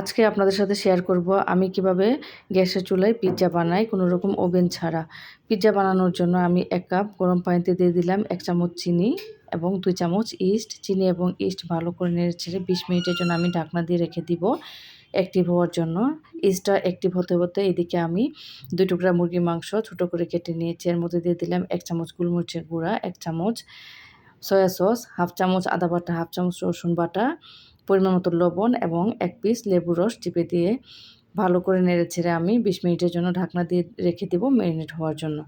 আজকে আপনাদের সাথে শেয়ার করব আমি কিভাবে গ্যাসের চুলায় পিৎজা বানাই কোনো রকম ওভেন ছাড়া। পিৎজা বানানোর জন্য আমি ১ কাপ গরম পানিতে দিয়ে দিলাম ১ চামচ চিনি এবং ২ চামচ ইস্ট। চিনি এবং ইস্ট ভালো করে নেড়েচেড়ে ২০ মিনিটের জন্য আমি ঢাকনা দিয়ে রেখে দিব অ্যাক্টিভ হওয়ার জন্য। ইস্টটা অ্যাক্টিভ হতে হতে এদিকে আমি ২ টুকরা মুরগির মাংস ছোট করে কেটে নিয়েছি। এর মধ্যে দিয়ে দিলাম ১ চামচ গোলমরিচের গুঁড়া, ১ চামচ সয়া সস, হাফ চামচ আদা বাটা, হাফ চামচ রসুন বাটা, পরিমাণ মতো লবণ এবং ১ পিস লেবুর রস চিপে দিয়ে ভালো করে নেড়েচেড়ে আমি ২০ মিনিটের জন্য ঢাকনা দিয়ে রেখে দেব ম্যারিনেট হওয়ার জন্য।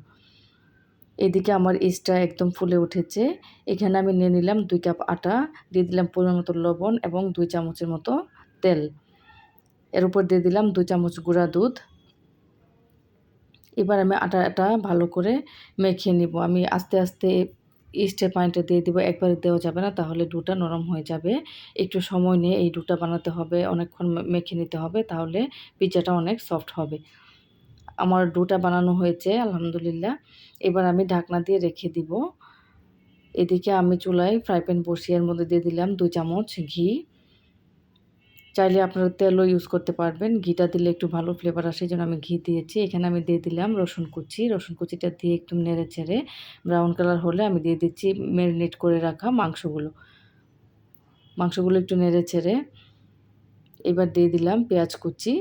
এদিকে আমার ইস্টটা একদম ফুলে উঠেছে। এখানে আমি নিয়ে নিলাম ২ কাপ আটা, দিয়ে দিলাম পরিমাণ মতো লবণ এবং ২ চামচের মতো তেল। এর উপর দিয়ে দিলাম ২ চামচ গুঁড়া দুধ। এবার আমি আটাটা ভালো করে মেখে নিব। আমি আস্তে আস্তে ইস্টের পানিটা দিয়ে দিব, একবারে দেওয়া যাবে না, তাহলে ডোটা নরম হয়ে যাবে। একটু সময় নিয়ে এই ডোটা বানাতে হবে, অনেকক্ষণ মেখে নিতে হবে, তাহলে পিৎজাটা অনেক সফট হবে। আমার ডোটা বানানো হয়েছে আলহামদুলিল্লাহ। এবার আমি ঢাকনা দিয়ে রেখে দিব। এদিকে আমি চুলায় ফ্রাই প্যান বসিয়ে এর মধ্যে দিয়ে দিলাম ২ চামচ ঘি। চাইলে আপনারা তেলও ইউজ করতে পারবেন। ঘিটা দিলে একটু ভালো ফ্লেভার আসে, এজন্য আমি ঘি দিয়েছি। এখানে আমি দিয়ে দিলাম রসুন কুচি। রসুন কুচিটা দিয়ে একটু নেড়েচেড়ে ব্রাউন কালার হলে আমি দিয়ে দিচ্ছি ম্যারিনেট করে রাখা মাংসগুলো। মাংসগুলো একটু নেড়েচেড়ে এবার দিয়ে দিলাম পেঁয়াজ কুচি।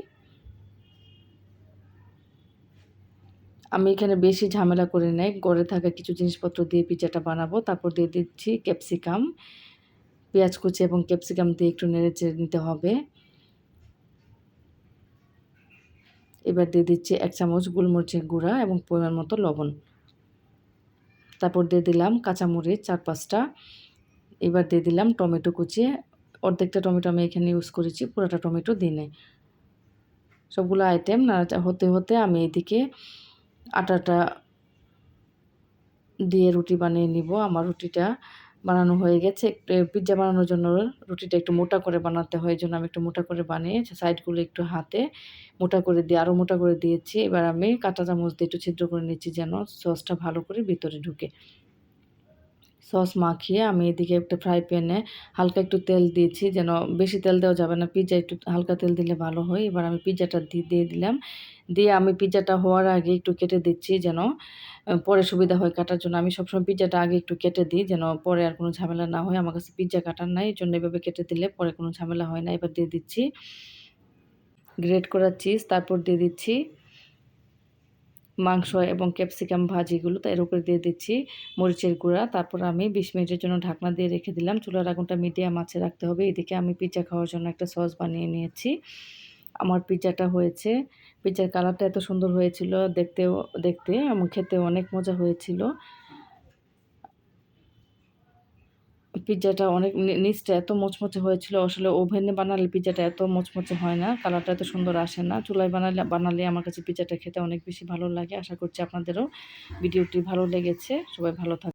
আমি এখানে বেশি ঝামেলা করে নাই। ঘরে থাকা কিছু জিনিসপত্র দিয়ে পিৎজাটা বানাবো। তারপর দিয়ে দিচ্ছি ক্যাপসিকাম। পেঁয়াজ কুচি এবং ক্যাপসিকাম দিয়ে একটু নেড়েচেড়ে নিতে হবে। এবার দিয়ে দিচ্ছি ১ চামচ গোলমরিচের গুঁড়া এবং পরিমাণ মতো লবণ। তারপর দিয়ে দিলাম কাঁচামরিচ ৪-৫ টা। এবার দিয়ে দিলাম টমেটো কুচি। অর্ধেকটা টমেটো আমি এখানে ইউজ করেছি, পুরোটা টমেটো দিই নাই। সবগুলো আইটেম নাড়াচাড়া হতে হতে আমি এদিকে আটাটা দিয়ে রুটি বানিয়ে নিব। আমার রুটিটা বানানো হয়ে গেছে। পিৎজা বানানোর জন্য রুটিটা একটু মোটা করে বানাতে হয়, এজন্য আমি একটু মোটা করে বানিয়ে সাইডগুলো একটু হাতে মোটা করে দিয়ে আরও মোটা করে দিয়েছি। এবার আমি কাঁটা চামচ দিয়ে একটু ছিদ্র করে নিচ্ছি যেন সসটা ভালো করে ভিতরে ঢুকে। সস মাখিয়ে আমি এদিকে একটা ফ্রাই প্যানে হালকা একটু তেল দিয়েছি, যেন বেশি তেল দেওয়া যাবে না, পিৎজা একটু হালকা তেল দিলে ভালো হয়। এবার আমি পিৎজাটা দিয়ে দিলাম। দিয়ে আমি পিৎজাটা হওয়ার আগে একটু কেটে দিচ্ছি যেন পরে সুবিধা হয় কাটার জন্য। আমি সবসময় পিৎজাটা আগে একটু কেটে দিই যেন পরে আর কোনো ঝামেলা না হয়। আমার কাছে পিৎজা কাটার নাই, এজন্য এভাবে কেটে দিলে পরে কোনো ঝামেলা হয় না। এবার দিয়ে দিচ্ছি গ্রেট করা চিজ, তারপর দিয়ে দিচ্ছি মাংস এবং ক্যাপসিকাম ভাজিগুলো, এর উপরে দিয়ে দিচ্ছি মরিচের গুঁড়া। তারপর আমি ২০ মিনিটের জন্য ঢাকনা দিয়ে রেখে দিলাম। চুলার আগুনটা মিডিয়াম আঁচে রাখতে হবে। এদিকে আমি পিৎজা খাওয়ার জন্য একটা সস বানিয়ে নিয়েছি। আমার পিৎজাটা হয়েছে। পিৎজার কালারটা এত সুন্দর হয়েছিল দেখতে এবং খেতেও অনেক মজা হয়েছিল। পিৎজাটা অনেক নিচটা এত মচমচে হয়েছিল। আসলে ওভেনে বানালে পিৎজাটা এত মচমচে হয় না, কালারটা এত সুন্দর আসে না। চুলায় বানালে আমার কাছে পিৎজাটা খেতে অনেক বেশি ভালো লাগে। আশা করছি আপনাদেরও ভিডিওটি ভালো লেগেছে। সবাই ভালো থাকবেন।